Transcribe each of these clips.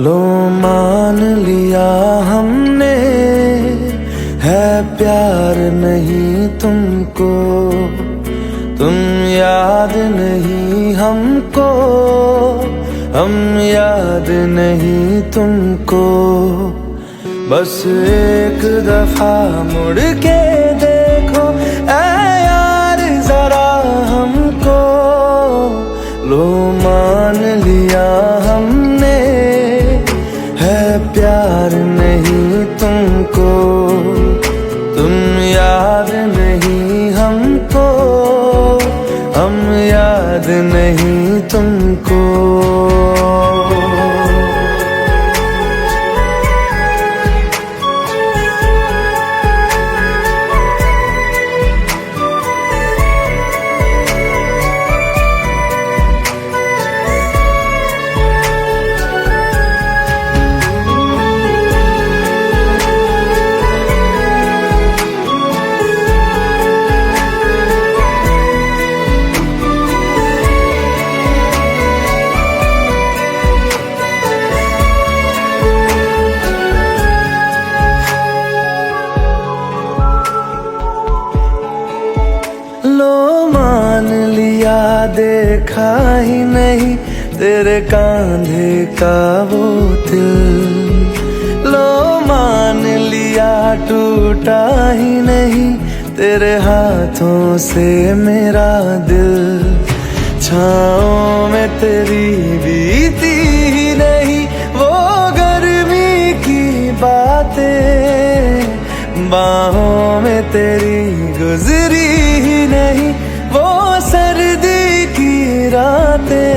लो मान लिया हमने, है प्यार नहीं तुमको, तुम याद नहीं हमको, हम याद नहीं तुमको। बस एक दफा मुड़ के देखो ऐ यार जरा हमको, लो मान लिया हमने, है प्यार नहीं तुमको, तुम याद नहीं हमको, हम याद नहीं तुमको। देखा ही नहीं तेरे कांधे का वो दिल, लो मान लिया टूटा ही नहीं तेरे हाथों से मेरा दिल। छाँव में तेरी बीती ही नहीं वो गर्मी की बातें, बाहों में तेरी गुजरी ही नहीं वो सर्दी की रातें।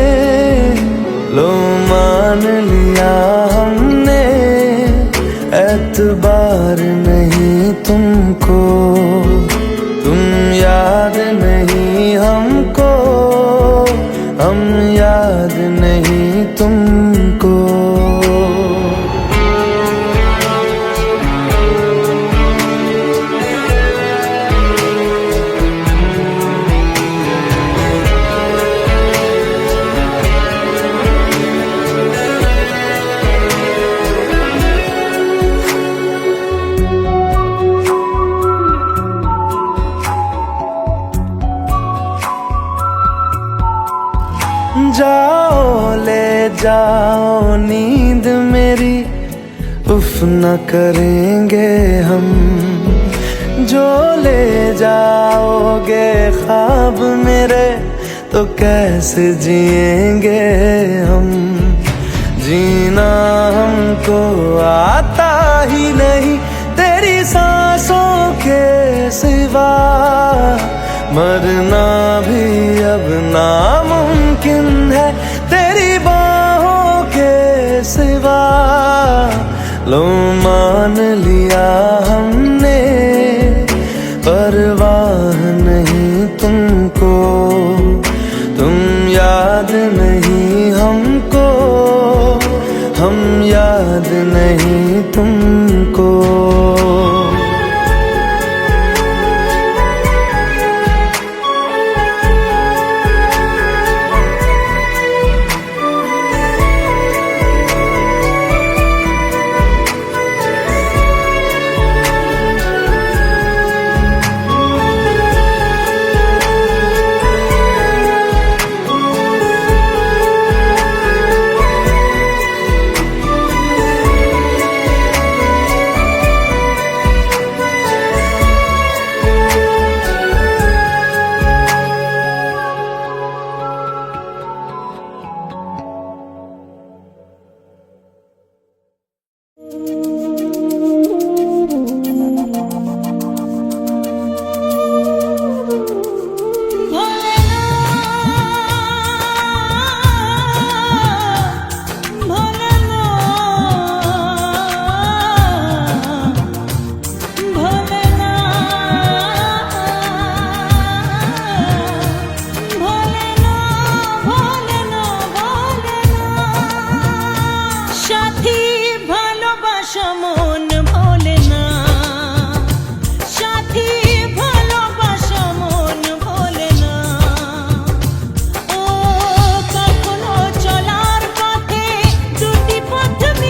लो मान लिया हमने, एतबार नहीं तुमको, तुम याद नहीं हमको, हम याद नहीं तुमको। जाओ ले जाओ नींद मेरी, उफ न करेंगे हम, जो ले जाओगे ख्वाब मेरे तो कैसे जिएंगे हम। जीना हमको आता ही नहीं तेरी सांसों के सिवा, मरना भी अब नामुमकिन है तेरी बाहों के सिवा। लो मान लिया हमने, परवाह नहीं तुमको, तुम याद नहीं हमको, हम याद नहीं तुमको। To me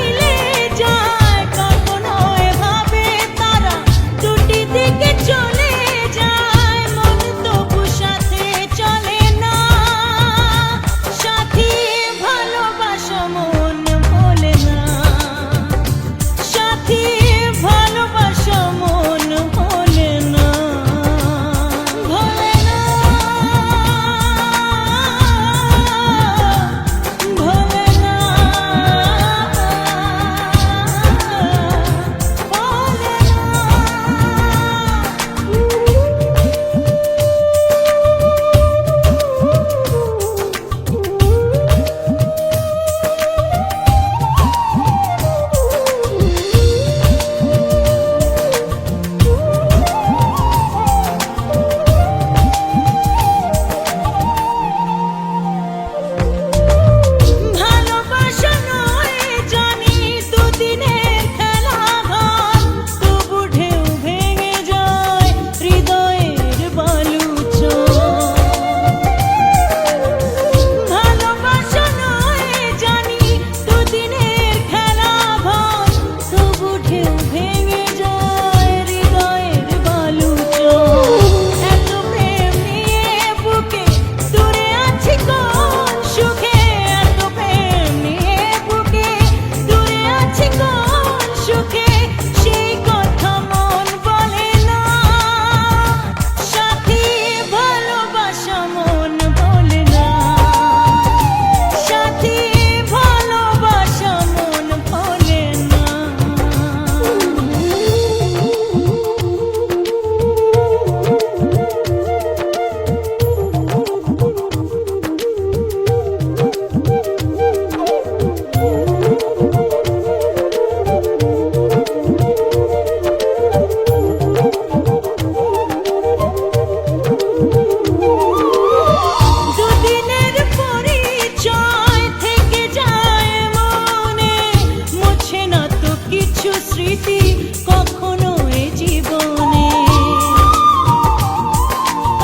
কিছু স্মৃতি কখনো এ জীবনে।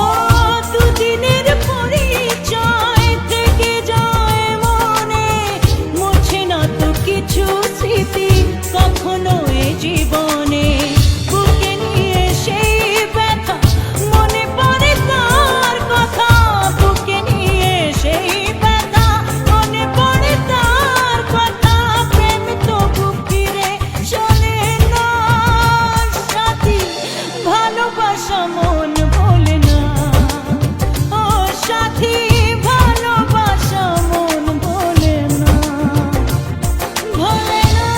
ও দুদিনের পরিচয় থেকে যায় মনে, মুছে না তো কিছু স্মৃতি কখনো এ জীবনে। বুকে নিয়ে সেই ব্যথা, মনে পড়ে তার কথা, বুকে নিয়ে সেই ব্যথা, মনে পড়ে তার কথা। প্রেম তো বুক ফিরে চলে না সাথী, ভালোবাসা মন ভোলে না। ও সাথী, ভালোবাসা মন ভোলে না, ভোলে না,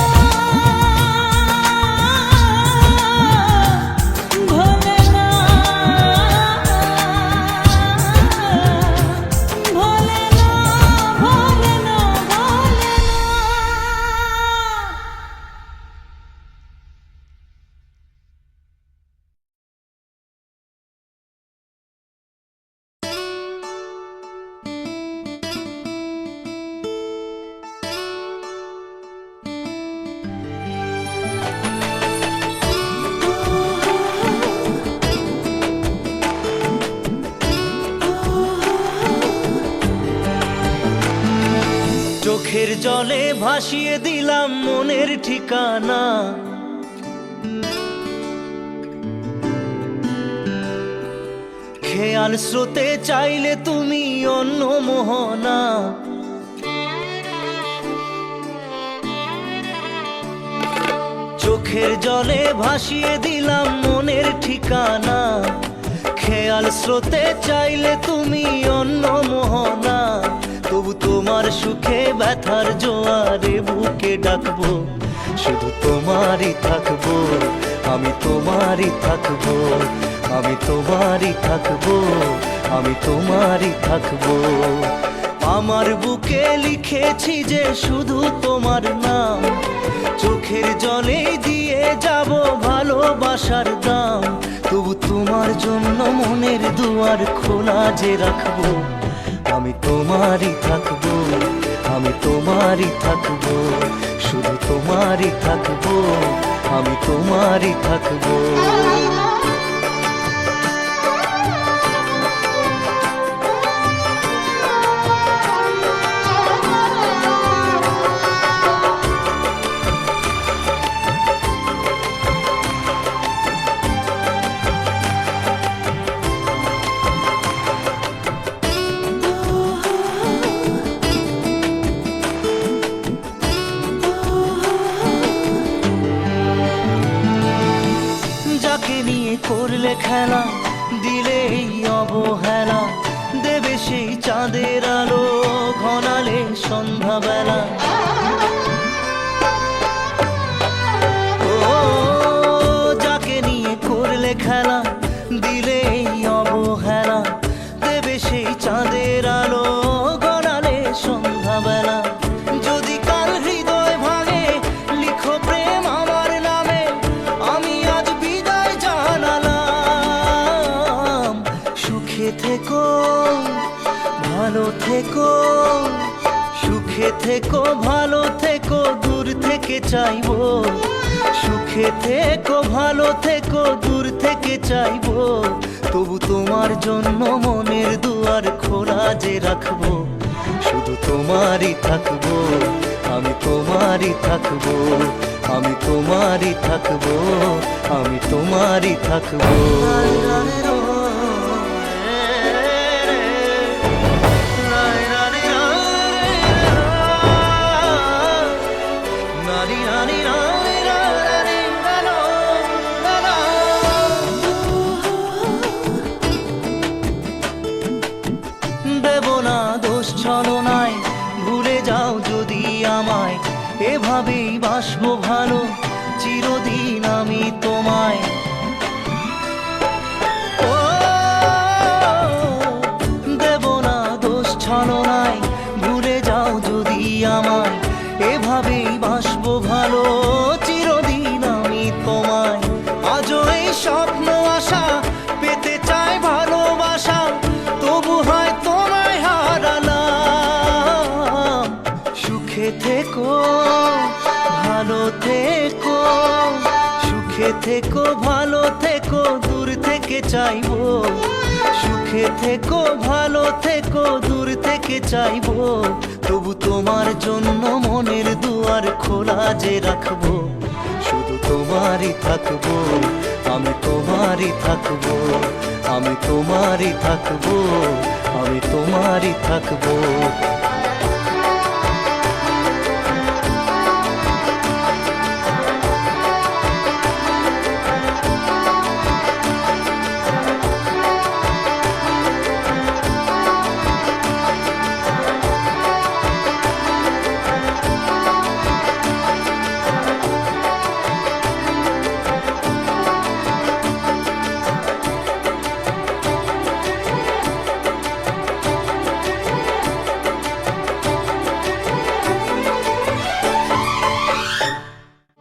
ভোলে না, ভোলে না, ভোলে না, ভোলে না। চোখের জলে ভাসিয়ে দিলাম মনের ঠিকানা, খেয়াল স্রোতে চাইলে তুমি অন্য মোহনা। চোখের জলে ভাসিয়ে দিলাম মনের ঠিকানা, খেয়াল স্রোতে চাইলে তুমি অন্য মোহনা। তবু তোমার সুখে ব্যথার জোয়ারে বুকে ডাকবো, শুধু তোমারই থাকবো, আমি তোমারই থাকবো, আমি তোমারই থাকবো, আমি তোমারই থাকবো। আমার বুকে লিখেছি যে শুধু তোমার নাম, চোখের জলে দিয়ে যাব ভালোবাসার দাম। তবু তোমার জন্য মনের দুয়ার খোলা যে রাখবো, আমি তোমারই থাকবো, আমি তোমারই থাকবো, শুধু তোমারই থাকবো, আমি তোমারই থাকবো। করলে খেলা, দিলে এই অবহেলা, দেবে সেই চাঁদের আলো ঘনালে সন্ধ্যাবেলা। ও যাকে নিয়ে করলে খেলা, দিলে এই অবহেলা, দেবে সেই চাঁদের আলো ঘনালে সন্ধ্যাবেলা। যদি কাল হৃদয় ভাঙে লিখো প্রেম আমার নামে, আমি আজ বিদায় জানালাম। সুখে থেকো, ভালো থেকো, সুখে থেকো, ভালো থেকো, দূর থেকে চাইবো। সুখে থেকো, ভালো থেকো, দূর থেকে চাইবো। তবু তোমার জন্য মনের দুয়ার খোলা যে রাখবো, শুধু তোমারই থাকবো, আমি তোমারই থাকবো, আমি তোমারই থাকবো, আমি তোমারই থাকবো। দেব না দোষ ছলনায়, ভুলে যাও যদি আমায়, এভাবেই বাসবো ভালো চিরদিন আমি তোমায়। ও দেব না দোষ ছলনায়, ভুলে যাও যদি আমায়, এভাবেই বাসবো ভালো চিরদিন আমি তোমায়। আজও এই স্বপ্ন আশা পেতে চাই ভালোবাসা, তবু হয় তোমায় হারালাম। সুখে থেকো, ভালো থেকো, সুখে থেকো ভালো থেকো দূর থেকে চাইবো, সুখে থেকো ভালো থেকো দূর থেকে চাইবো, তবু তোমার জন্য মনের দুয়ার খোলা যে রাখবো, শুধু তোমারই থাকবো, আমি তোমারই থাকবো, আমি তোমারই থাকবো, আমি তোমারই থাকবো।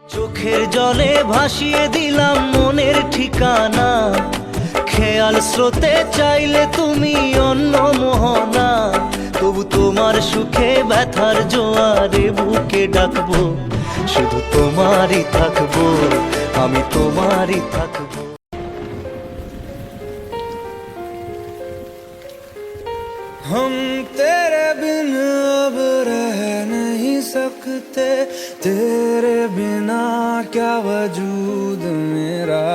চোখের জলে ভাসিয়ে দিলাম মনের ঠিকানা, খেয়াল স্রোতে চাইলে তুমি অন্য মোহনা, তবু তোমার সুখে ব্যথার জোয়ারে বুকে ডাকবো, শুধু তোমারই থাকবো, আমি তোমারই থাকবো। हम तेरे बिन अब रह नहीं सकते, तेरे बिना क्या वजूद मेरा,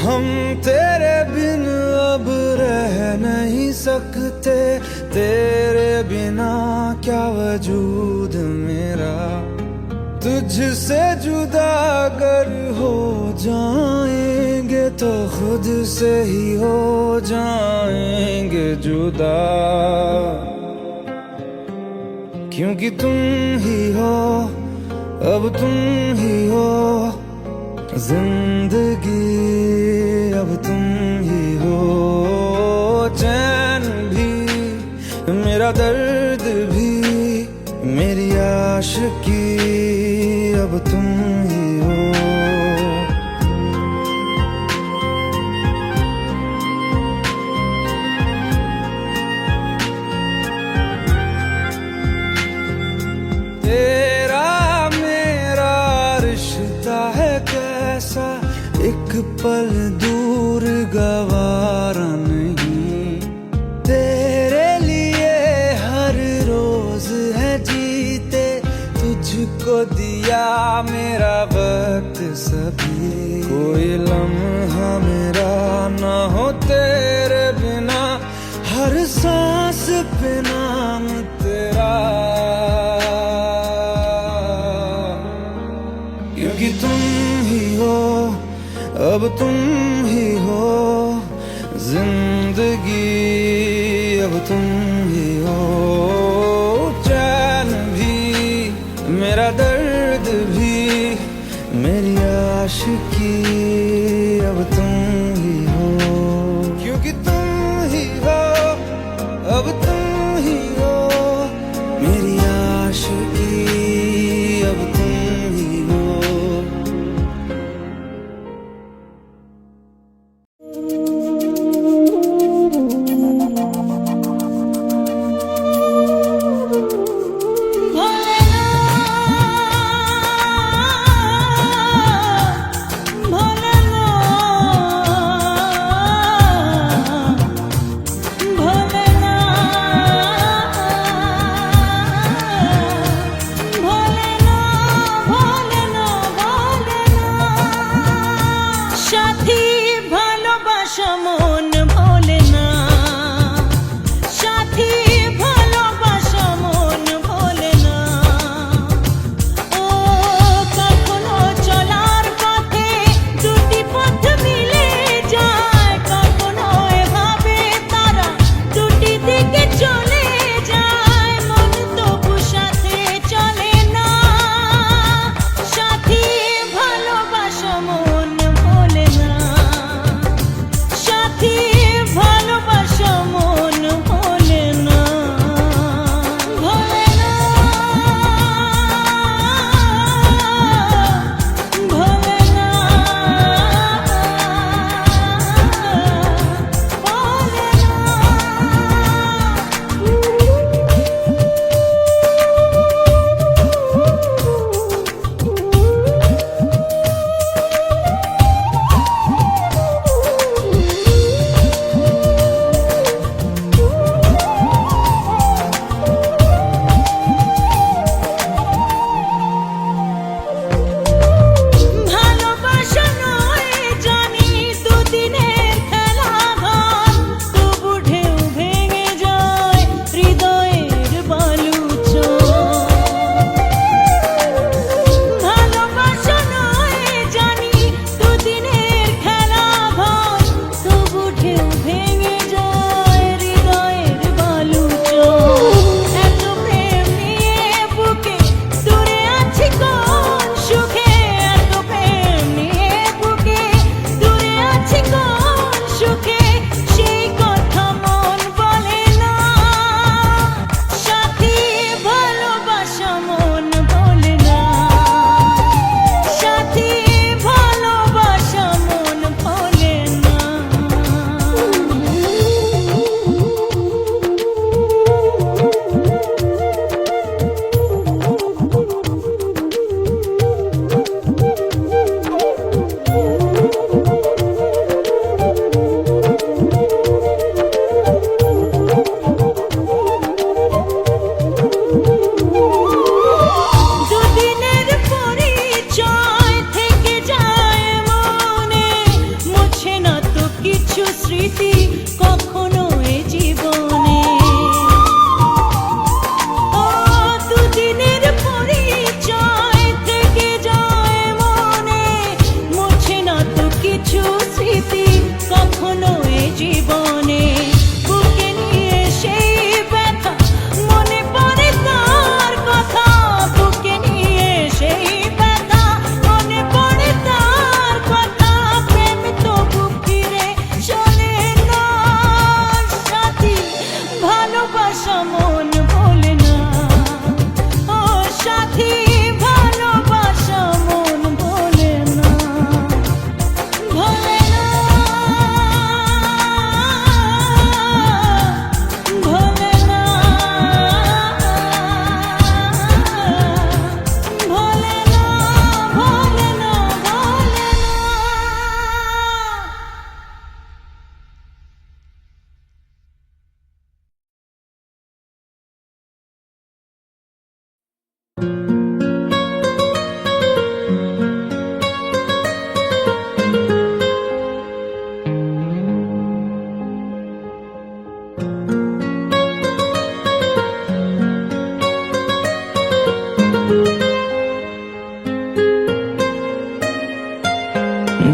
हम तेरे बिन अब रह नहीं सकते, तेरे बिना क्या वजूद मेरा, तुझसे जुदा अगर हो जाएंगे तो खुद से ही हो जाएंगे जुदा, क्योंकि तुम ही हो, अब तुम ही हो जिंदगी, अब तुम ही हो चैन भी, मेरा दर्द भी, मेरी आशिकी, अब तुम ही हो। तेरा मेरा रिश्ता है कैसा, एक पल दूर गवारा नहीं, तेरे लिए हर रोज है जीते, तुझको दिया मेरा वक्त सभी, कोई लम्हा मेरा ना हो तेरे बिना, हर सांस पे नाम तेरा, क्योंकि तुम ही हो, अब तुम ही हो जिंदगी, अब तुम ही हो चैन भी, मेरा दर्द भी, मेरी आशिकी, अब तुम ही हो, क्योंकि तुम ही हो, अब तुम ही हो मेरी आशिकी, अब तुम ही हो।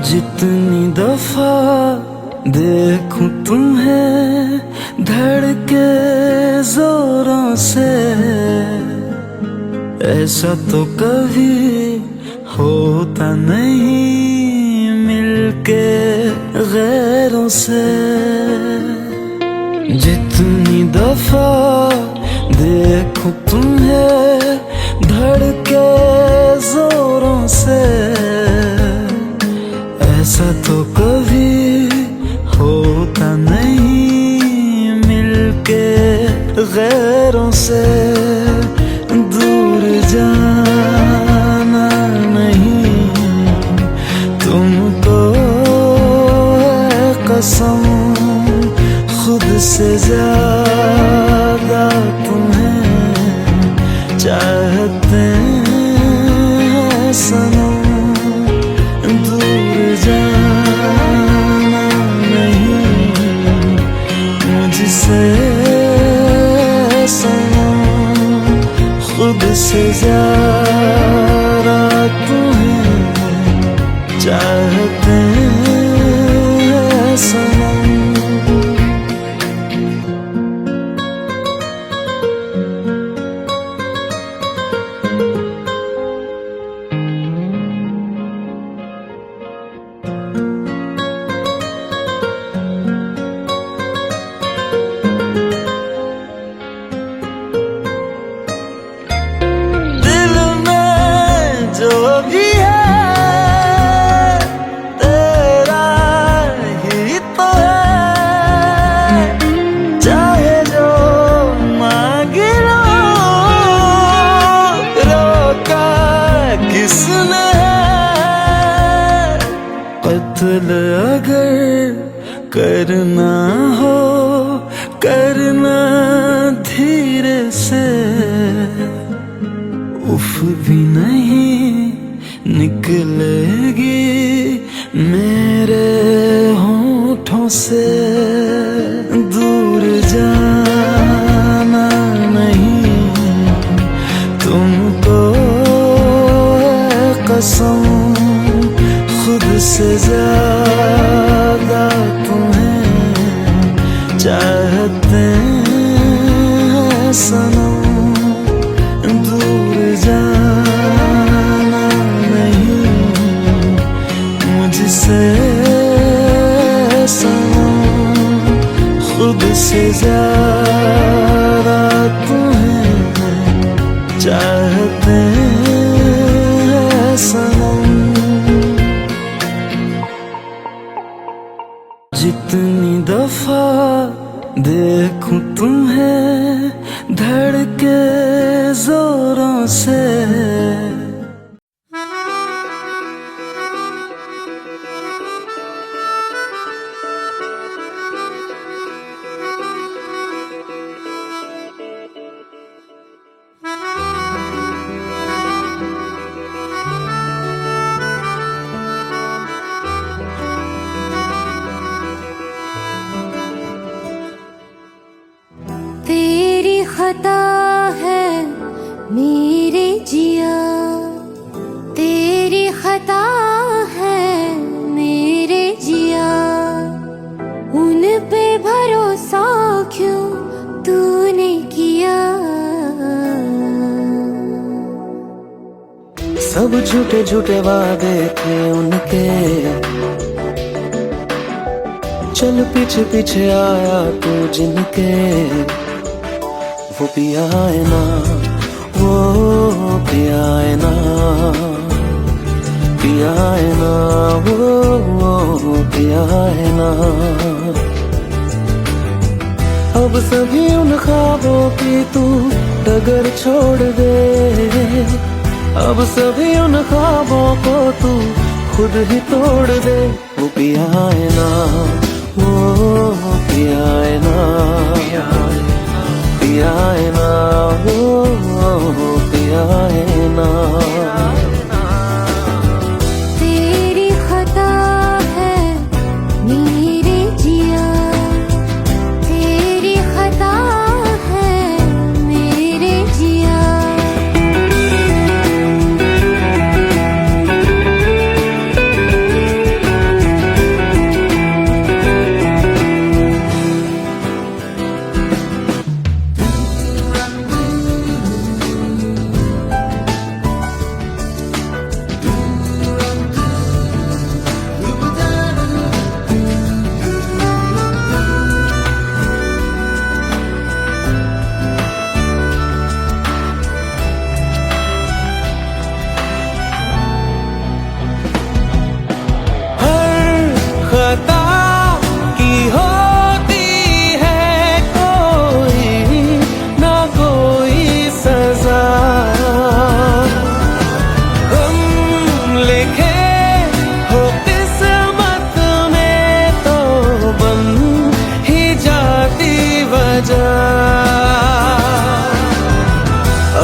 जितनी दफा देखूं तुम्हें धड़के जोरों से, ऐसा तो कभी होता नहीं मिलके गैरों से। जितनी दफा देखूं तुम्हें धड़के जोरों से, ऐसा तो कभी होता नहीं मिलके गैरों से। दूर जाना नहीं तुमको है कसम, खुद से ज्यादा तुम्हें चाहते हैं सनम। दूर जाना नहीं मुझसे सनम, खुद से ज्यादा तुम्हें चाहते हैं सनम। जो भी है तेरा ही तो है, चाहे जो मांग लो, रोका किसने है। कत्ल अगर करना हो करना धीरे से, उफ भी नहीं निकलेगी मेरे होठों से। दूर जाना नहीं तुमको है कसम, खुद से ज्यादा तुम्हें चाहते हैं सनम। दूर जाना नहीं मुझसे सनम, खुद से ज्यादा तुम्हें चाहते हैं सनम। जितनी दफा देखूं तुम्हें धड़के जोरों से, तेरी खता है मेरे जिया, तेरी खता है मेरे जिया, उन पे भरोसा क्यों तूने किया। सब झूठे झूठे वादे थे उनके, चल पीछे पीछे आया तू जिनके। वो पिया है ना, वो पिया है ना, पिया है ना, वो पिया है ना। अब सभी उन ख्वाबों की तू डगर छोड़ दे, अब सभी उन ख्वाबों को तू खुद ही तोड़ दे। वो पिया है ना, वो पिया है ना, पिया है ना, वो पिया है ना। तेरी खता है मेरे जिया, तेरी खता है मेरे जिया।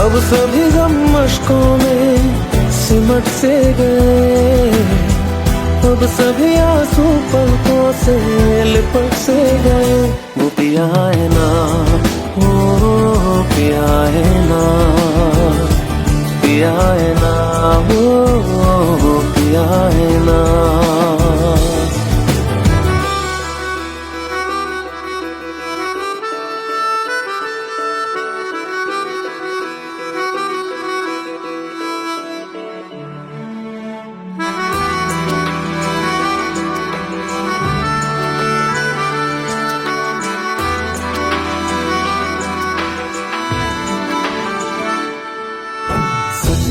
अब सभी गम मशकों में सिमट से गए, अब सभी आंसू पलकों से लिपट से गए। वो पिया है ना, वो पिया है ना, पिया है ना, वो पिया है ना।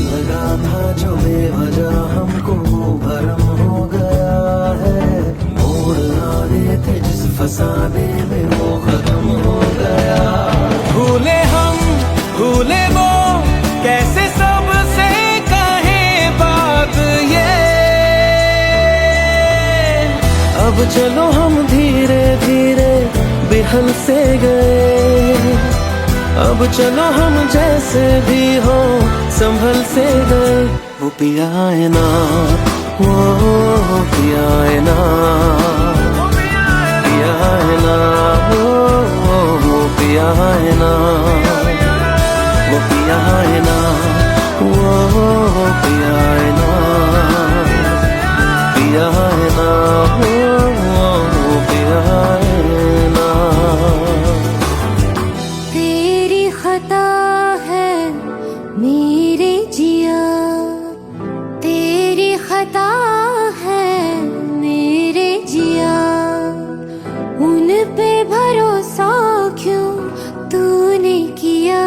लगा था जो बेवजह हमको भरम हो गया है, मोड़ आने थे जिस फसाने में वो खत्म हो गया। भूले हम भूले वो, कैसे सबसे कहें बात ये। अब चलो हम धीरे धीरे बेहल से गए, अब चलो हम जैसे भी हो संभल से गए। वो पिया है ना, वो पिया है ना, पिया है ना, वो पिया है ना, वो पिया है ना, वो पिया है ना, पिया है ना, वो पिया है ना। खता है मेरे जिया, तेरी खता है मेरे जिया, उन पे भरोसा क्यों तूने किया।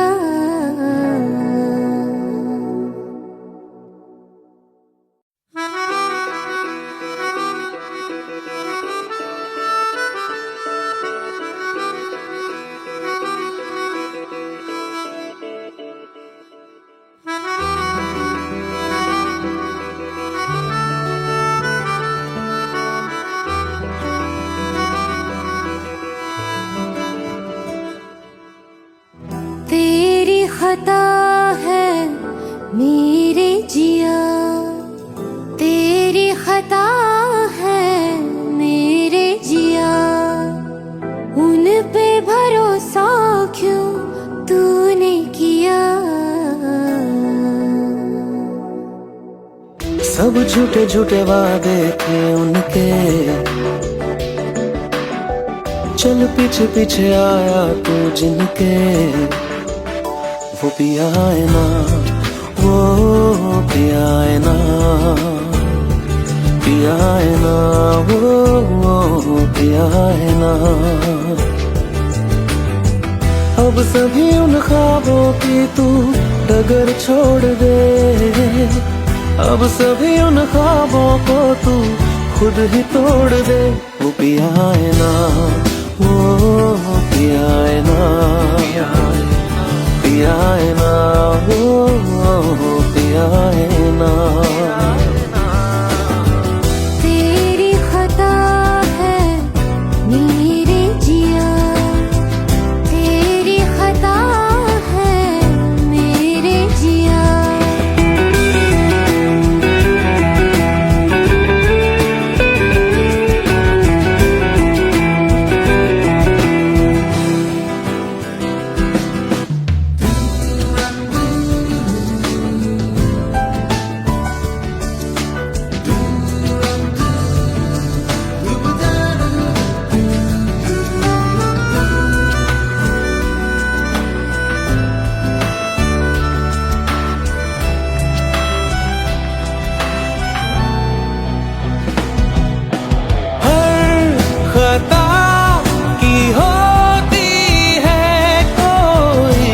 तेरी खता है मेरे जिया, तेरी खता है मेरे जिया, उन पे भरोसा क्यों तूने किया। सब झूठे झूठे वादे थे उनके, चल पीछे पीछे आया तू जिनके। वो पिया है ना, वो पिया है ना, पिया है ना, वो पिया है ना। अब सभी उन ख्वाबों की तू डगर छोड़ दे, अब सभी उन ख्वाबों को तू खुद ही तोड़ दे। वो पिया है ना, वो पिया है ना, पिया है ना, वो पिया है ना। तेरी खता है मेरे जिया, तेरी खता है मेरे जिया। खता की होती है कोई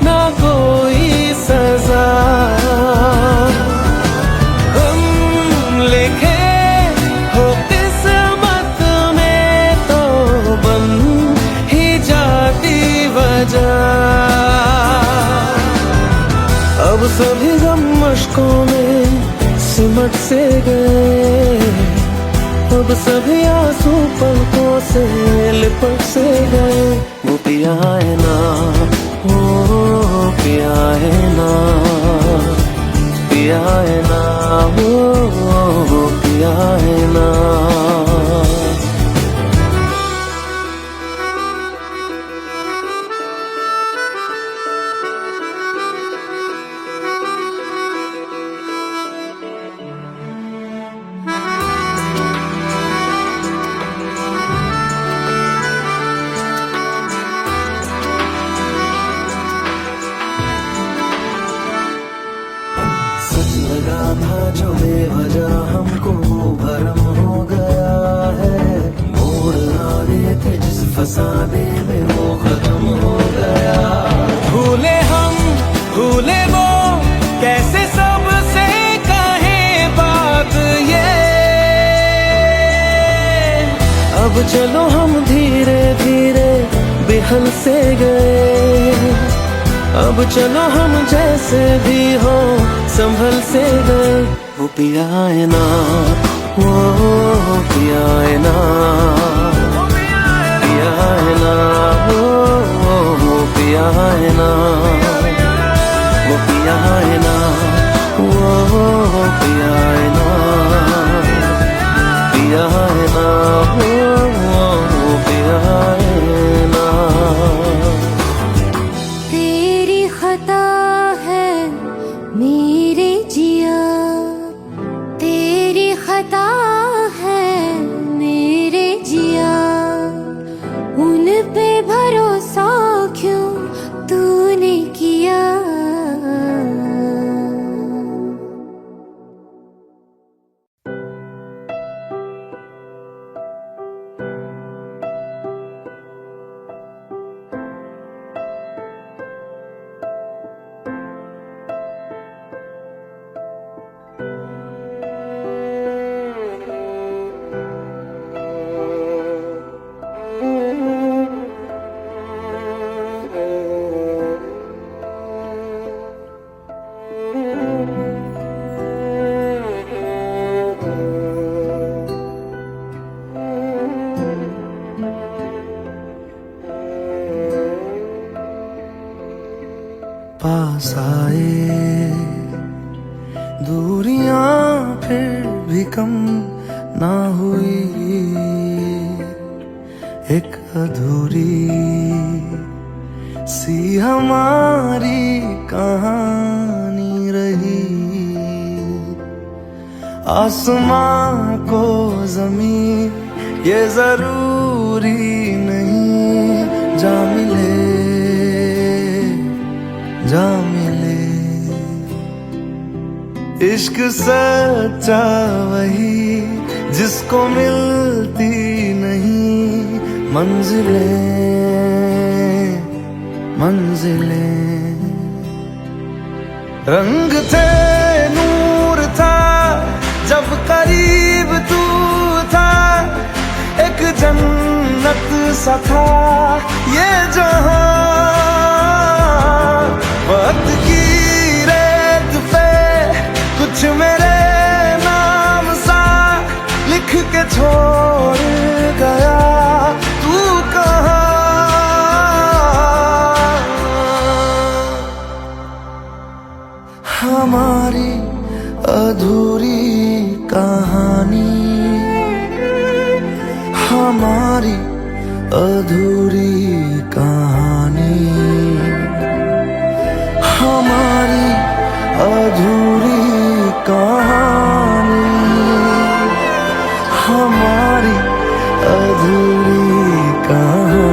ना कोई सजा, हम लिखे हो किस्मत में तो बन ही जाती वजह। अब सभी गम मशकों में सिमट से गए, अब सभी आंसू पलकों से लिपट से गए। वो पिया है ना, वो पिया है जो बेवजह हमको भरम हो गया है, मोड़ आने थे जिस फसाने में वो खत्म हो गया। भूले हम भूले वो, कैसे सबसे कहे बात ये। अब चलो हम धीरे धीरे बेहल से गए, अब चलो हम जैसे भी हो संभल से गए। वो पिया है ना, वो पिया है ना, पिया है ना, वो पिया है ना, वो पिया है ना, वो पिया है ना, पिया है ना, वो पिया है ना। तेरी खता है मेरे जिया, तेरी खता है मेरे जिया, उन पे भरोसा क्यों तूने किया। पास आए दूरियां फिर भी कम ना हुई, एक अधूरी सी हमारी कहानी रही। आसमां को जमीन ये जरूरी नहीं, जा मिले जा मिले। इश्क सच्चा वही जिसको मिलती नहीं मंजिलें मंजिलें। रंग थे नूर था जब करीब तू था, एक जन्नत सा था ये जहां। वक्त की रेत पे कुछ मेरे नाम सा लिख के छोड़ गया, तू कहाँ। हमारी अधूरी कहानी, हमारी अधूरी कहानी, हमारी अधूरी कहानी, हमारी अधूरी कहानी।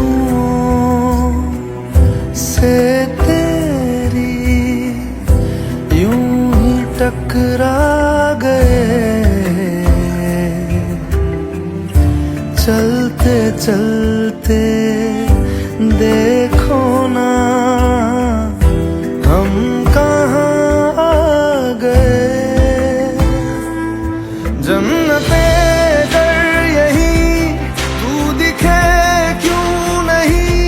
खुशबुओं से तेरी यूं ही टकरा गए, चलते चलते देखो ना हम कहाँ आ गए। जन्नते कर यही तू दिखे क्यों नहीं,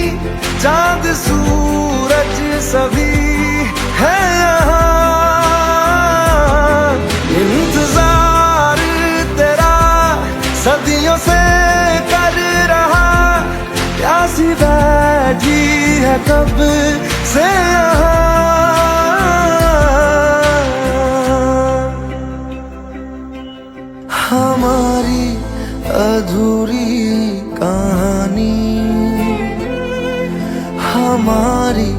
चांद सूरज सभी है यहाँ। इंतजार तेरा सदियों से कर रहा, प्यासी बैठी है कब से हमारी अधूरी कहानी, हमारी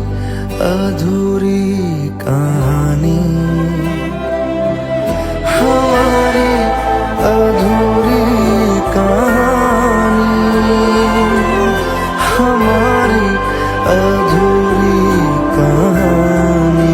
अधूरी कहानी, हमारी अधूरी कहानी, हमारी अधूरी कहानी।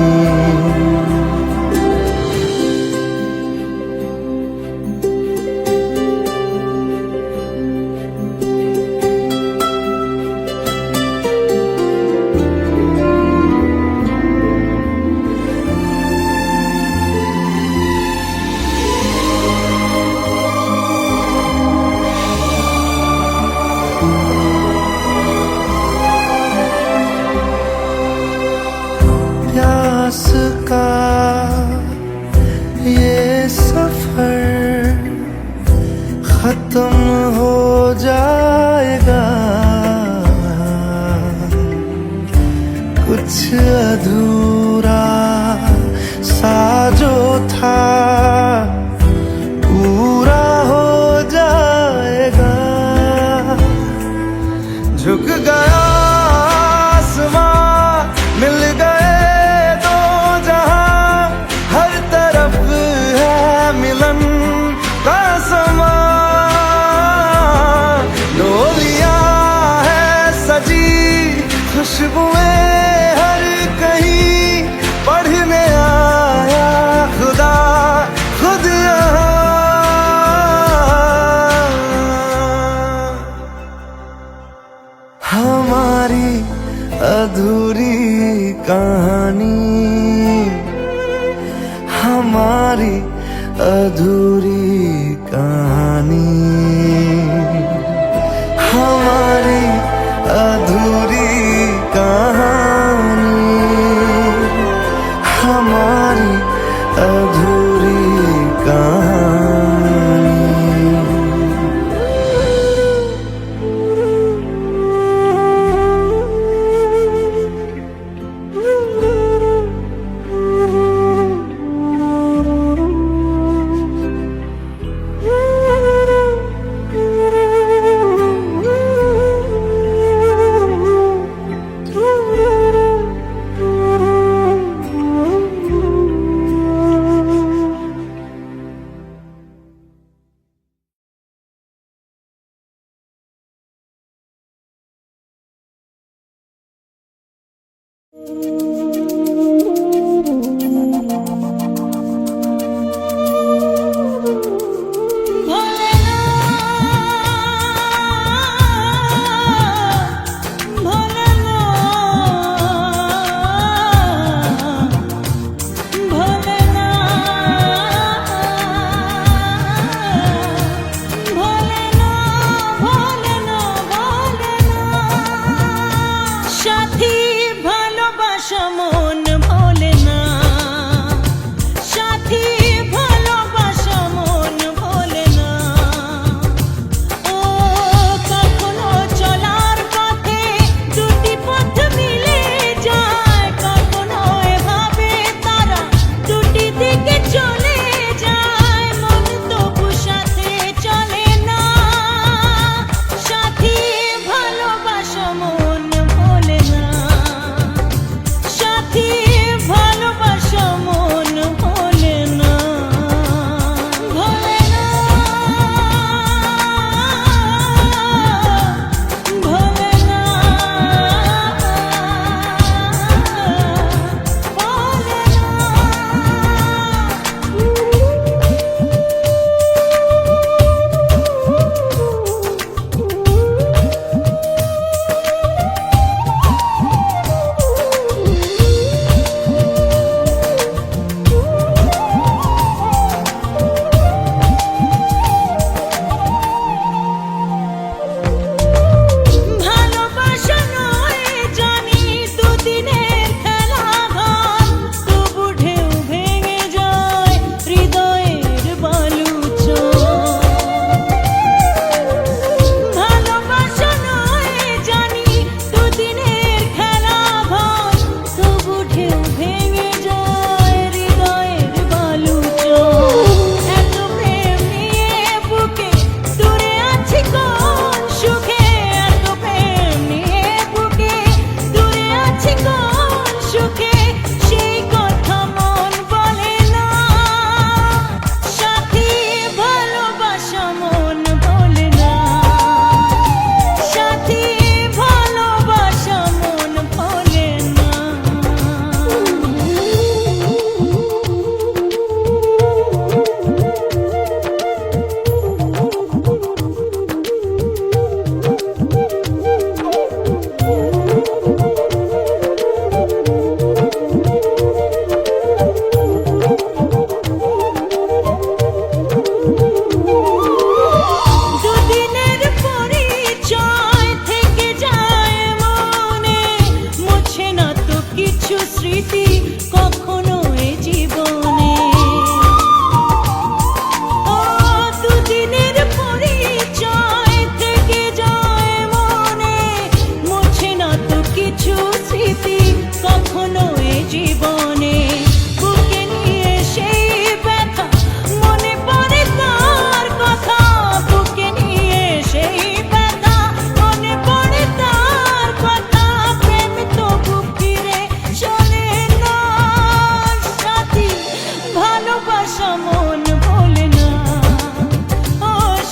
प्यास का ये सफर खत्म हो जाएगा, कुछ अधूरा सा जो था पूरा हो जाएगा। झुक गया आसमां, मिल गए दो जहां, हर तरफ है मिलन का समा। डोलियां है सजी, खुशबुएं हर कहीं, पढ़ने आया खुदा खुद यहाँ। हमारी अधूरी कहानी, हमारी अधूरी कहानी, हमारी अधूरी कहानी, हमारी अधूरी कहानी। সাথী ভালোবাসা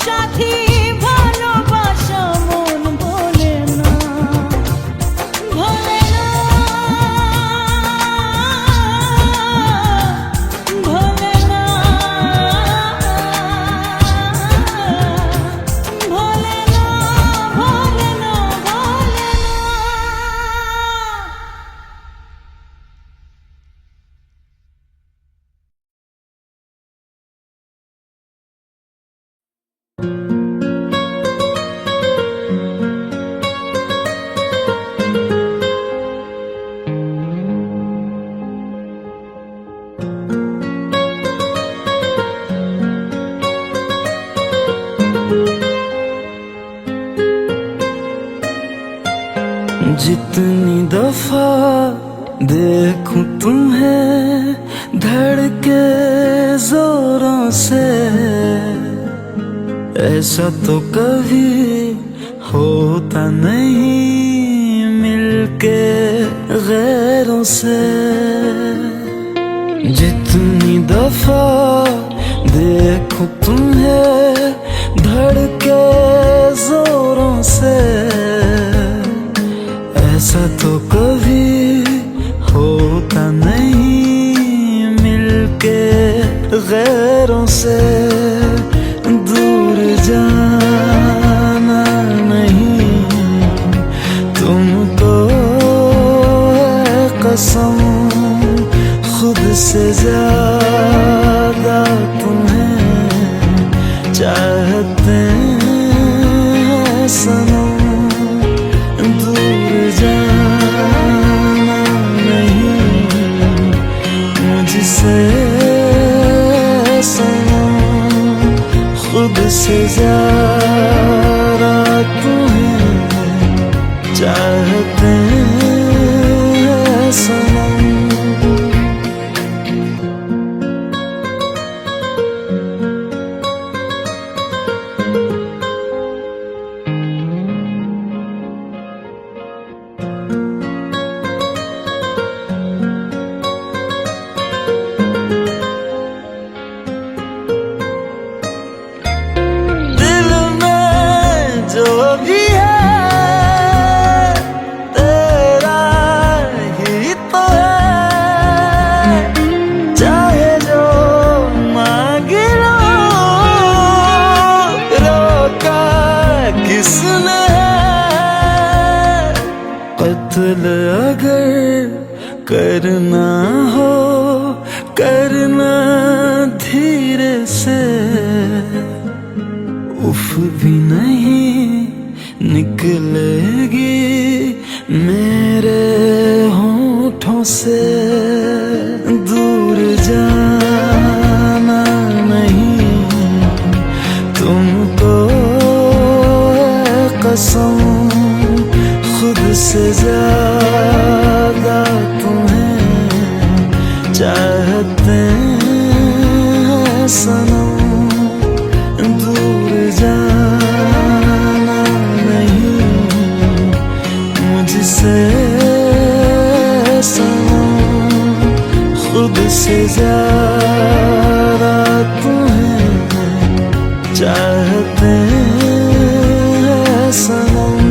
সাথী ভালোবাসা মন ভোলে না, ভোলে না, ভোলে না, ভোলে না, ভোলে না, ভোলে না। जितनी दफा देखूं तुम्हें धड़के जोरों से, ऐसा तो कभी होता नहीं मिलके गैरों से। जितनी दफा देखूं तुम्हें धड़के जोरों से, ऐसा तो कभी होता नहीं मिलके गैरों से। दूर जाना नहीं तुमको है कसम, खुद से ज्यादा तुम्हें चाहते हैं सनम। दूर जाना नहीं मुझसे सनम, खुद से ज्यादा तुम्हें चाहते हैं सनम। दिल में जो भी है तेरा ही तो है, चाहे जो मांग लो, रोका किसने है। कत्ल अगर करना हो करना धीरे से, उफ भी नहीं निकलेगी मेरे होठों से। दूर जाना नहीं तुमको है कसम, खुद से ज्यादा तुम्हें चाहते हैं सनम। दूर जाना नहीं मुझसे सनम, खुद से ज्यादा तुम्हें चाहते हैं सनम।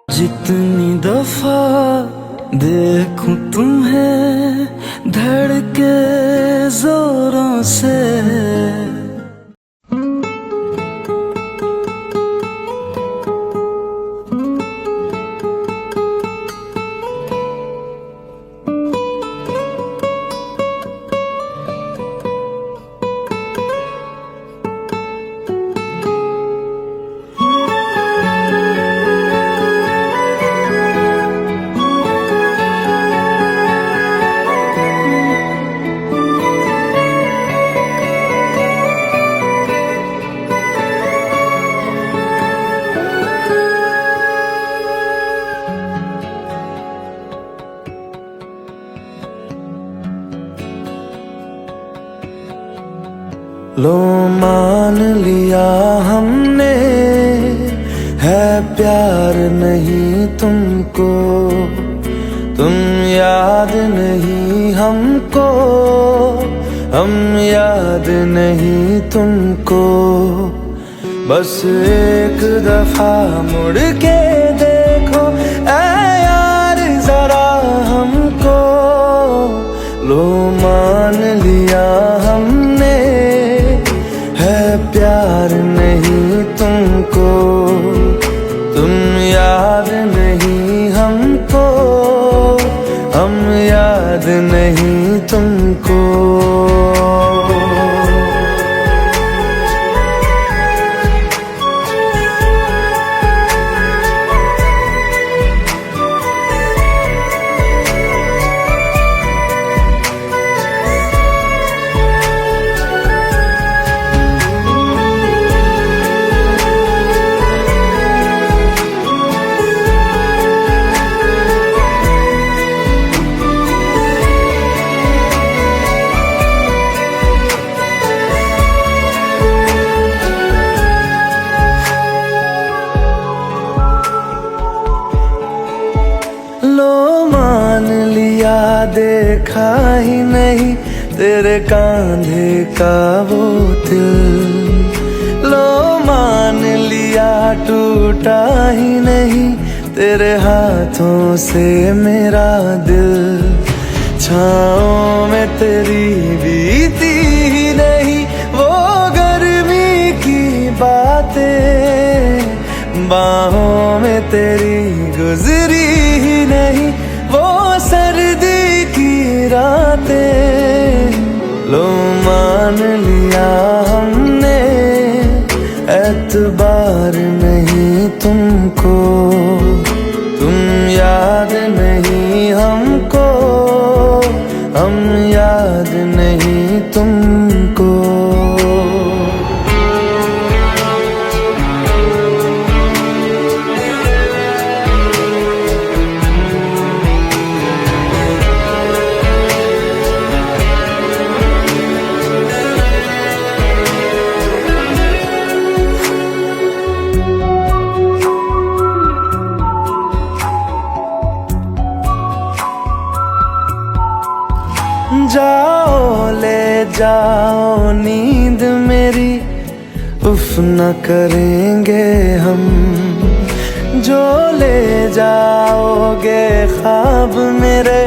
जितनी दफा देखूं तुम्हें धड़के जोरों से, लो मान लिया हमने है प्यार नहीं तुमको, तुम याद नहीं हमको हम याद नहीं तुमको, बस एक दफा मुड़ के देखो ऐ यार जरा हमको। लो मान लिया हमने है प्यार नहीं तुमको, तुम याद नहीं हमको, हम याद नहीं तुमको। देखा ही नहीं तेरे कांधे का वो दिल, लो मान लिया टूटा ही नहीं तेरे हाथों से मेरा दिल। छाँव में तेरी बीती ही नहीं वो गर्मी की बातें, बाहों में तेरी गुजरी ही नहीं वो सर्दी की रातें। लो मान लिया हमने एतबार नहीं तुमको, तुम याद नहीं हमको, हम याद नहीं तुमको। जाओ ले जाओ नींद मेरी, उफ न करेंगे हम, जो ले जाओगे ख्वाब मेरे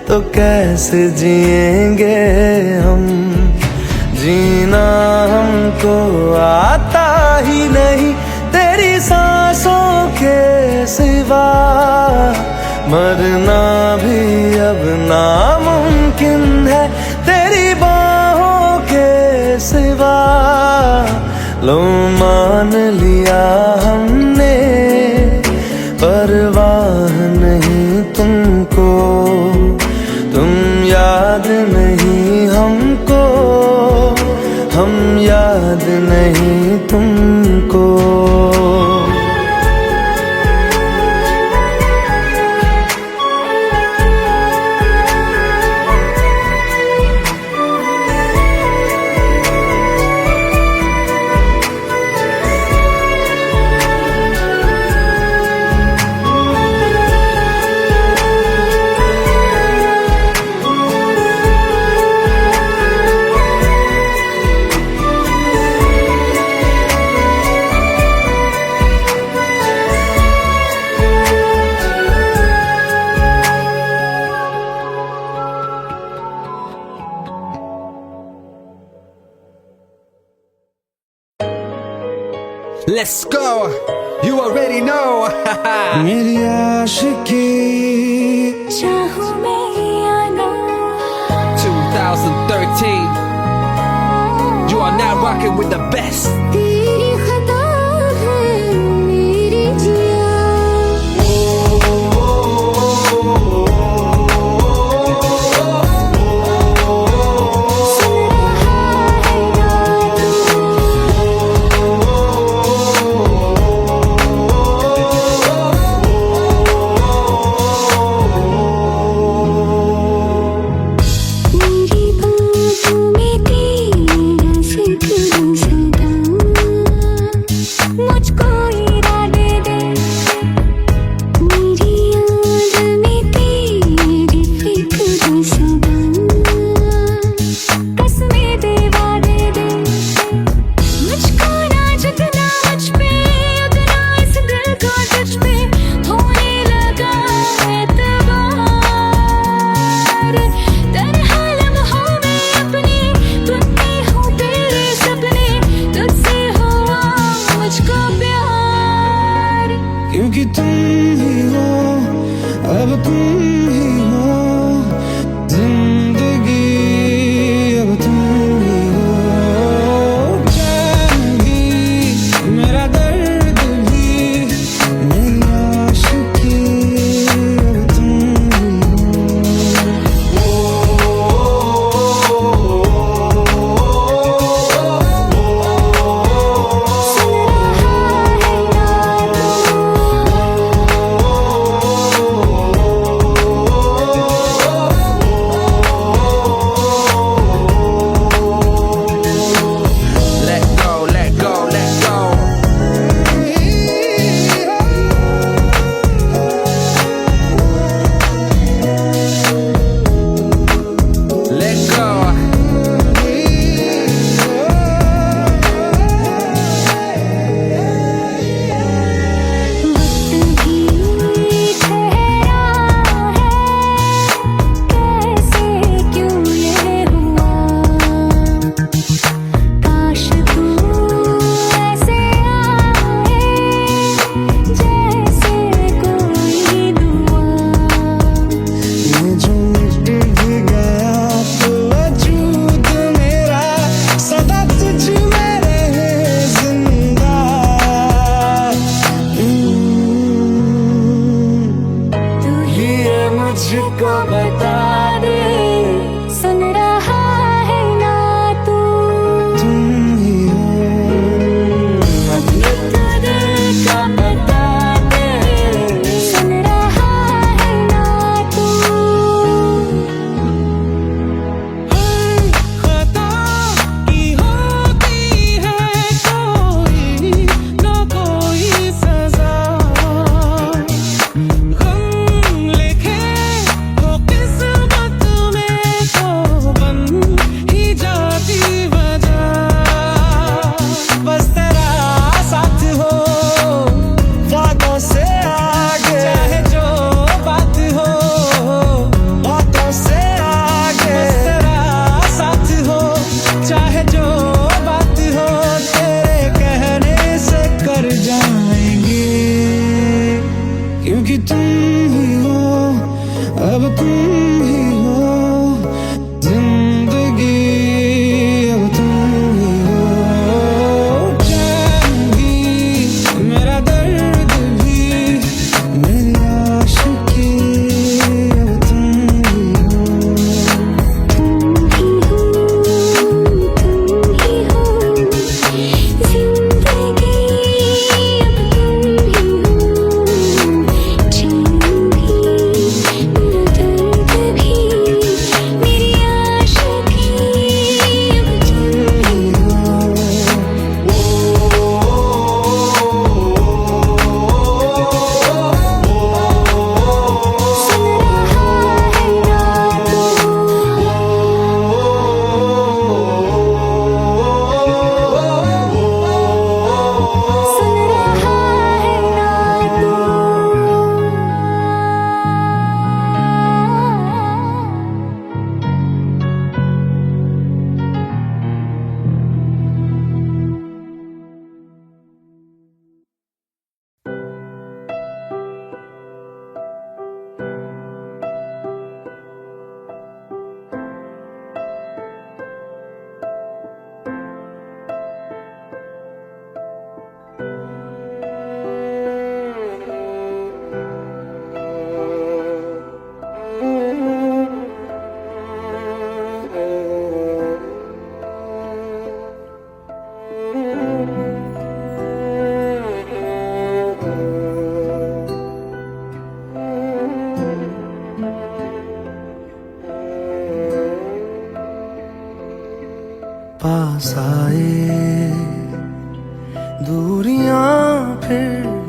तो कैसे जिएंगे हम। जीना हमको आता ही नहीं तेरी सांसों के सिवा, मरना भी अब नामुमकिन है तेरी बाहों के सिवा। लो मान लिया हमने परवाह नहीं तुमको, तुम याद नहीं हमको, हम याद नहीं तुमको। Let's go, you already know. मेरी आशिकी चाहूं मैं या ना, 2013, you are now rocking with the best. तेरी खता है मेरी जिया। कसम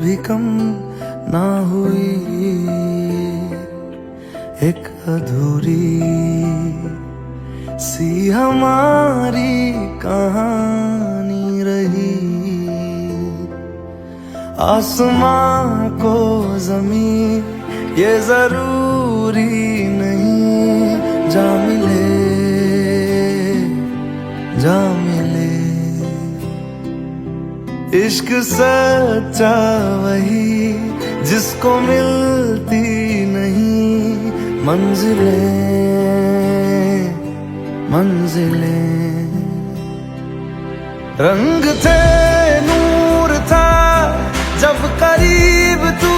भी कम ना हुई, एक अधूरी सी हमारी कहानी रही। आसमां को ज़मीं ये जरूरी नहीं, जा मिले जा मिले। इश्क सच्चा वही जिसको मिलती नहीं मंजिलें मंजिलें। रंग थे नूर था जब करीब तू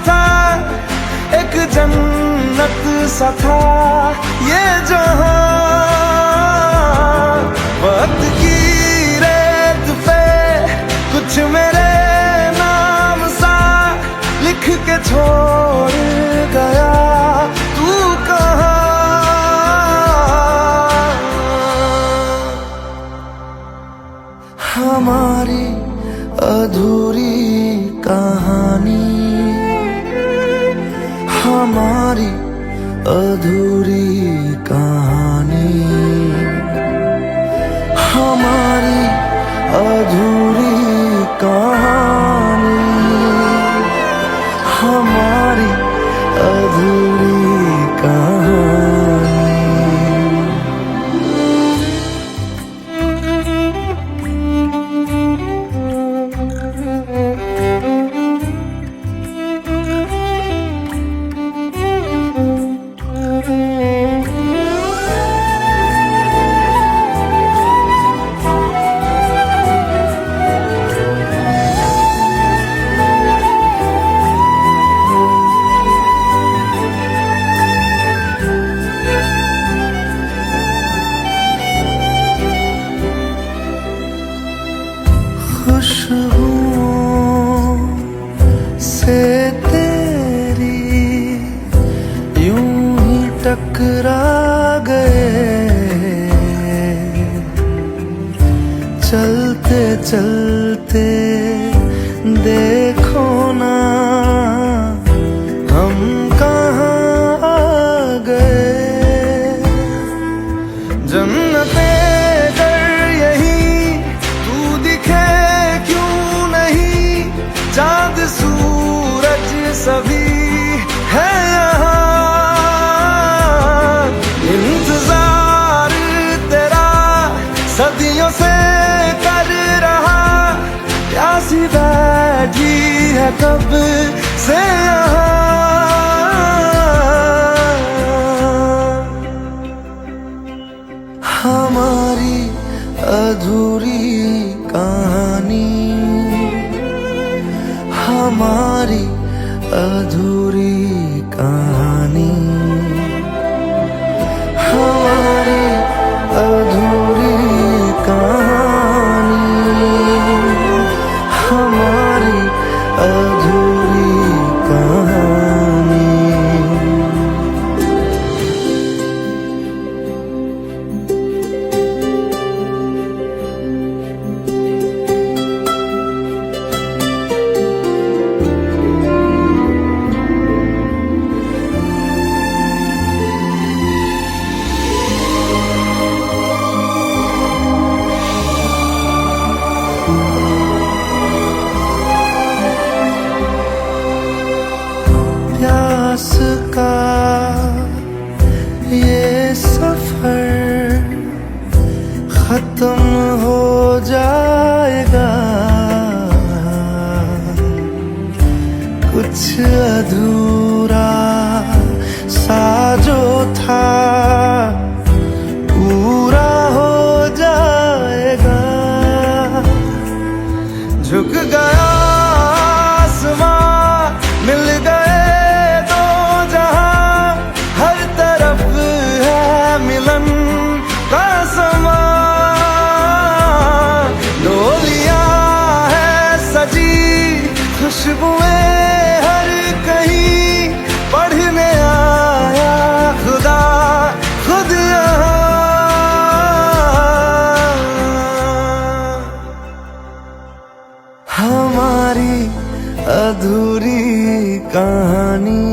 था, एक जन्नत सा था ये जहां। वक्त की रेत पे कुछ मेरे नाम सा लिख के छोड़ गया, तू कहाँ? हमारी अधूरी कहानी, हमारी अधूरी कहानी, हमारी अधूरी कहानी, हमारी अधूरी कहानी। खुशबुओं से तेरी यूं ही टकरा गए, चलते चलते देखो ना हम कहाँ आ गए। जन्नते चाँद सूरज सभी है यहाँ, इंतजार तेरा सदियों से कर रहा, प्यासी बैठी है कब से यहाँ। हमारी अधूरी कहानी, हमारी अधूरी कहानी, हमारी अधूरी कहानी, हमारी अधूरी कहानी। प्यास का ये सफर खत्म हो जाएगा, कुछ अधूरा सा जो था पूरा हो जाएगा। झुक गया आसमां, मिल गए दो जहां, हर तरफ है मिलन का समा। डोलियां है सजी खुशबुएं हर कहीं, पढ़ने आया खुदा खुद यहाँ। हमारी अधूरी कहानी,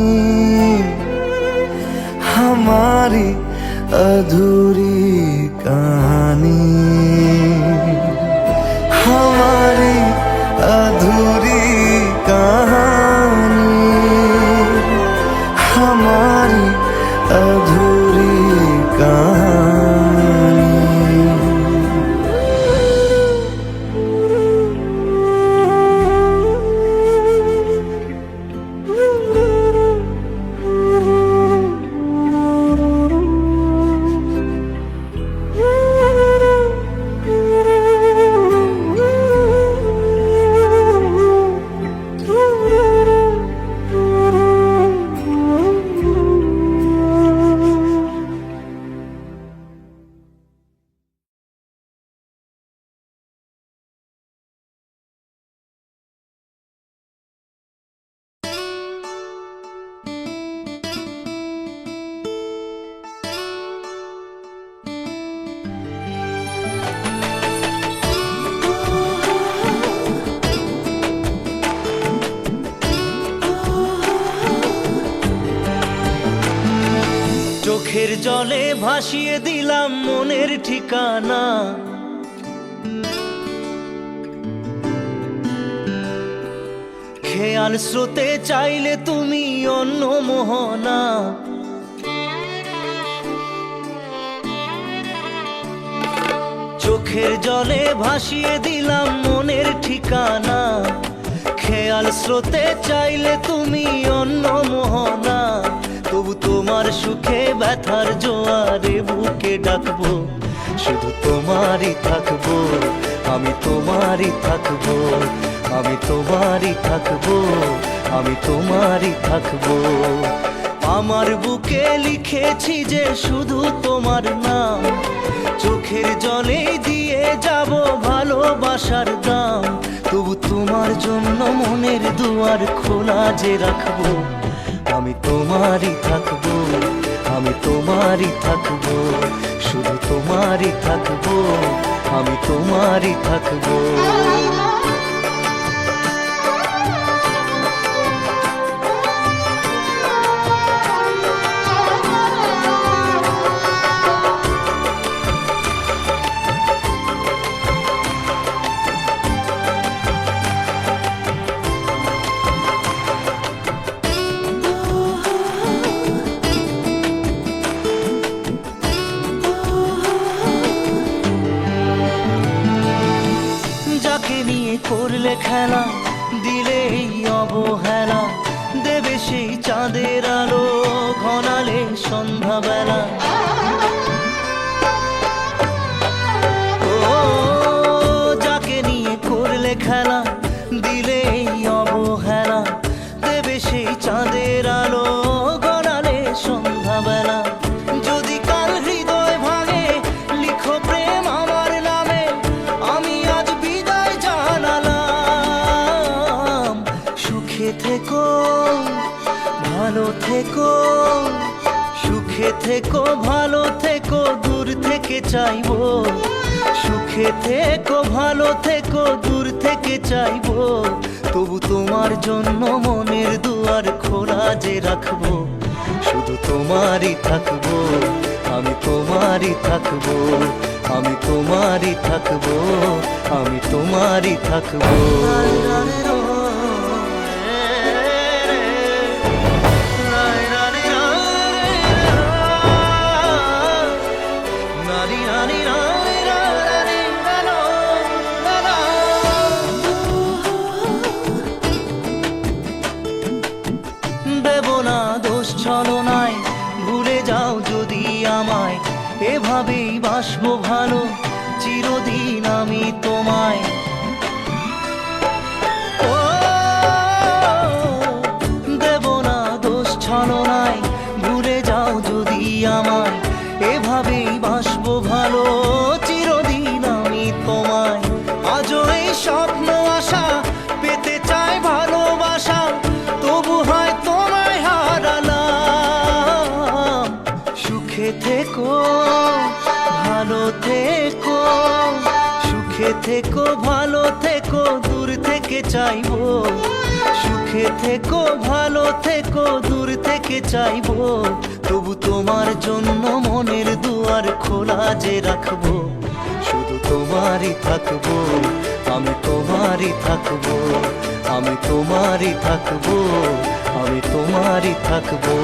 हमारी अधूरी कहानी, हमारी अधूरी कहानी, हमारी अधूरी कहानी। চোখের জলে ভাসিয়ে দিলাম মনের ঠিকানা, খেয়াল স্রোতে চাইলে তুমি অন্য মোহনা। চোখের জলে ভাসিয়ে দিলাম মনের ঠিকানা, খেয়াল স্রোতে চাইলে তুমি অন্য মোহনা। তবু তোমার সুখে ব্যথার জোয়ারে বুকে ডাকবো, শুধু তোমারই থাকবো, আমি তোমারই থাকবো, আমি তোমারই থাকবো, আমি তোমারই থাকবো। আমার বুকে লিখেছি যে শুধু তোমার নাম, চোখের জলে দিয়ে যাব ভালোবাসার দাম। তবু তোমার জন্য মনের দুয়ার খোলা যে রাখবো, আমি তোমারই থাকবো, আমি তোমারই থাকবো, শুধু তোমারই থাকবো, আমি তোমারই থাকবো। করলে খেলা, দিলে এই অবহেলা, দেবে সেই চাঁদের আলো ঘনালে সন্ধ্যাবেলা। ও যাকে নিয়ে করলে খেলা, দিলে এই অবহেলা, দেবে সেই চাঁদের আলো ঘনালে সন্ধ্যাবেলা। যদি কাল হৃদয় ভাঙে লিখো প্রেম আমার নামে, আমি আজ বিদায় জানালাম। সুখে থেকো ভালো থেকো, সুখে থেকো ভালো থেকো, দূর থেকে চাইবো। সুখে থেকো ভালো থেকো, দূর থেকে চাইবো। তবু তোমার জন্য মনের দুয়ার খোলা যে রাখবো, শুধু তোমারই থাকবো, আমি তোমারই থাকবো, আমি তোমারই থাকবো, আমি তোমারই থাকবো। দেব না দোষ ছলনায়, ভুলে যাও যদি আমায়, এভাবেই বাসবো ভালো চিরদিন আমি তোমায়। ও দেব না দোষ ছলনায়, ভুলে যাও যদি আমায়, এভাবেই বাসবো ভালো চিরদিন আমি তোমায়। আজও এই স্বপ্ন আশা পেতে চাই ভালোবাসা, তবু হয় তোমায় হারালাম। সুখে থেকো ভালো থেকো, সুখে থেকো ভালো থেকো, দূর থেকে চাইবো। সুখে থেকো ভালো থেকো দূর থেকে চাইবো তবু তোমার জন্য মনের দুয়ার খোলা যে রাখবো শুধু তোমারই থাকবো আমি তোমারই থাকবো আমি তোমারই থাকবো আমি তোমারই থাকবো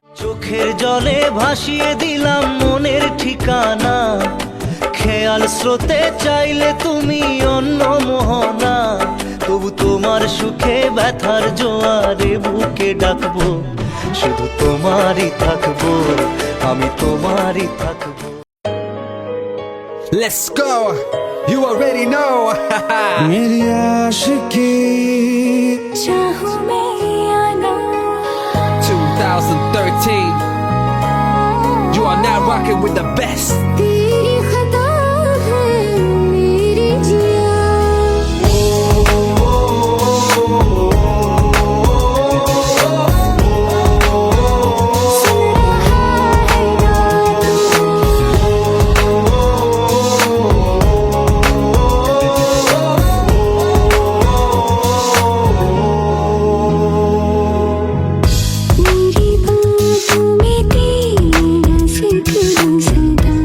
চোখের জলে ভাসিয়ে দিলাম মনের ঠিকানা খেয়াল স্রোতে চাইলে তুমি অন্য মোহনা তবু তোমার সুখে ব্যথার জোয়ারে বুকে ডাকবো শুধু তোমারই থাকবো আমি তোমারই থাকবো Let's go. You already know. मेरी आशिकी चाहूं मैं या ना 2013. You are now rocking with the best. तेरी खता है मेरी जिया सुन रहा है ना मेरी बातों में तेरा जिक्र सदा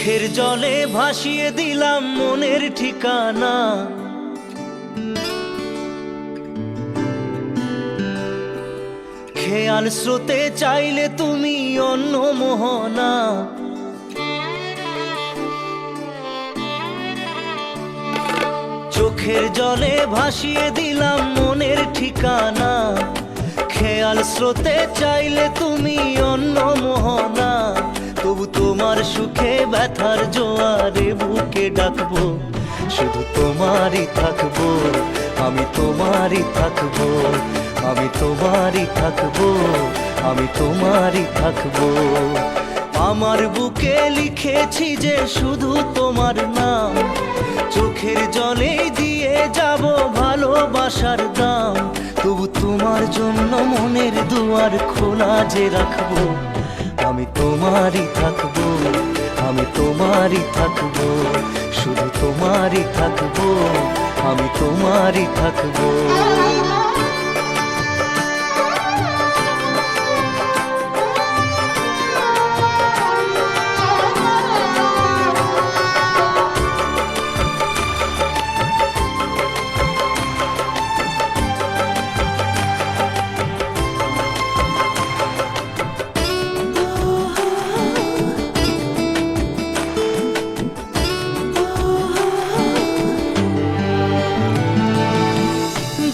চোখের জলে ভাসিয়ে দিলাম মনের ঠিকানা, খেয়াল স্রোতে চাইলে তুমি অন্য মোহনা। চোখের জলে ভাসিয়ে দিলাম মনের ঠিকানা, খেয়াল স্রোতে চাইলে তুমি অন্য মোহনা। তবু তোমার সুখে ব্যথার জোয়ারে বুকে ডাকবো, শুধু তোমারই থাকবো, আমি তোমারই থাকবো, আমি তোমারই থাকবো, আমি তোমারই থাকবো। আমার বুকে লিখেছি যে শুধু তোমার নাম, চোখের জলে দিয়ে যাব ভালোবাসার দাম। তবু তোমার জন্য মনের দুয়ার খোলা যে রাখবো, আমি তোমারই থাকবো, আমি তোমারই থাকবো, শুধু তোমারই থাকবো, আমি তোমারই থাকবো।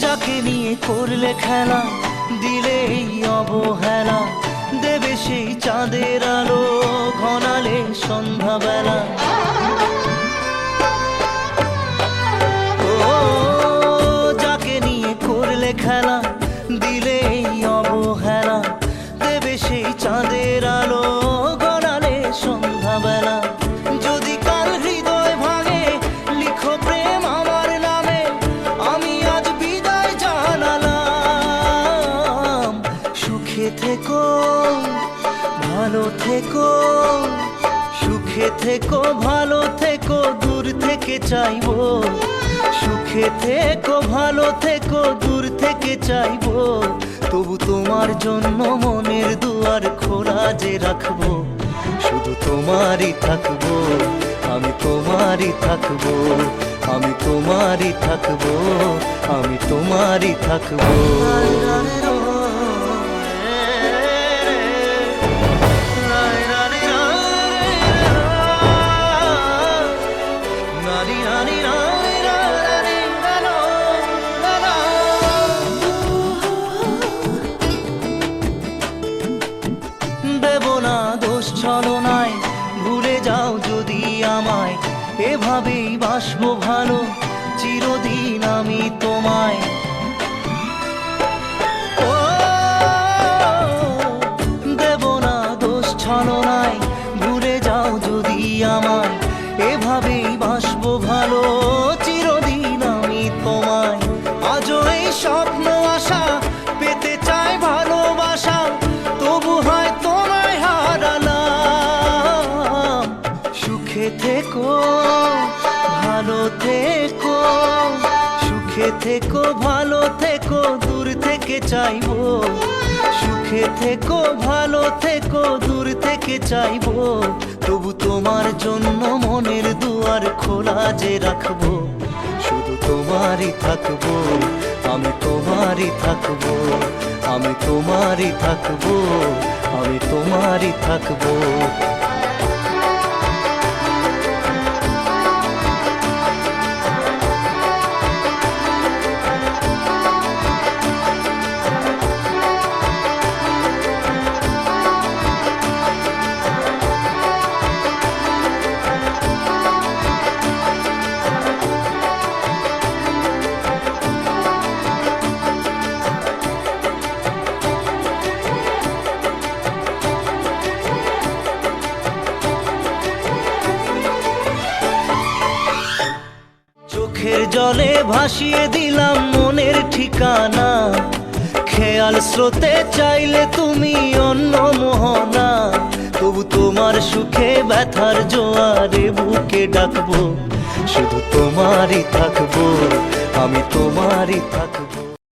যাকে নিয়ে করলে খেলা, দিলে এই অবহেলা, দেবে সেই চাঁদের আলো ঘনালে সন্ধ্যাবেলা। ও যাকে নিয়ে করলে খেলা, দিলে এই অবহেলা, দেবে সেই চাঁদের আলো ঘনালে সন্ধ্যাবেলা। যদি কাল হৃদয় ভাঙে লিখো প্রেম আমার নামে, আমি আজ বিদায় জানালাম। সুখে থেকো, ভালো থেকো, সুখে থেকো, ভালো থেকো, দূর থেকে চাইবো। সুখে থেকো, ভালো থেকো, দূর থেকে চাইবো। তবু তোমার জন্য মনের দুয়ার খোলা যে রাখবো, শুধু তোমারই থাকবো, আমি তোমারই থাকবো, আমি তোমারই থাকবো, আমি তোমারই থাকবো। দেব না দোষ ছলনায়, ভুলে যাও যদি আমায়, এভাবেই বাসবো ভালো চিরদিন আমি তোমায়। ও দেব না দোষ ছলনায়, ভুলে যাও যদি আমায়, এভাবেই বাসবো ভালো চিরদিন আমি তোমায়। আজও এই স্বপ্ন আশা পেতে চাই ভালোবাসা, তবু হয় তোমায় হারালাম। সুখে থেকো, ভালো থেকো, সুখে থেকো, ভালো থেকো, দূর থেকে চাইবো। সুখে থেকো, ভালো থেকো, দূর থেকে চাইবো। তবু তোমার জন্য মনের দুয়ার খোলা যে রাখবো, শুধু তোমারই থাকবো, আমি তোমারই থাকবো, আমি তোমারই থাকবো, আমি তোমারই থাকবো। চোখের জলে ভাসিয়ে দিলাম মনের ঠিকানা, খেয়াল স্রোতে চাইলে তুমি অন্য মোহনা। তবু তোমার সুখে ব্যথার জোয়ারে বুকে ডাকবো, শুধু তোমারই থাকবো, আমি তোমারই থাকবো।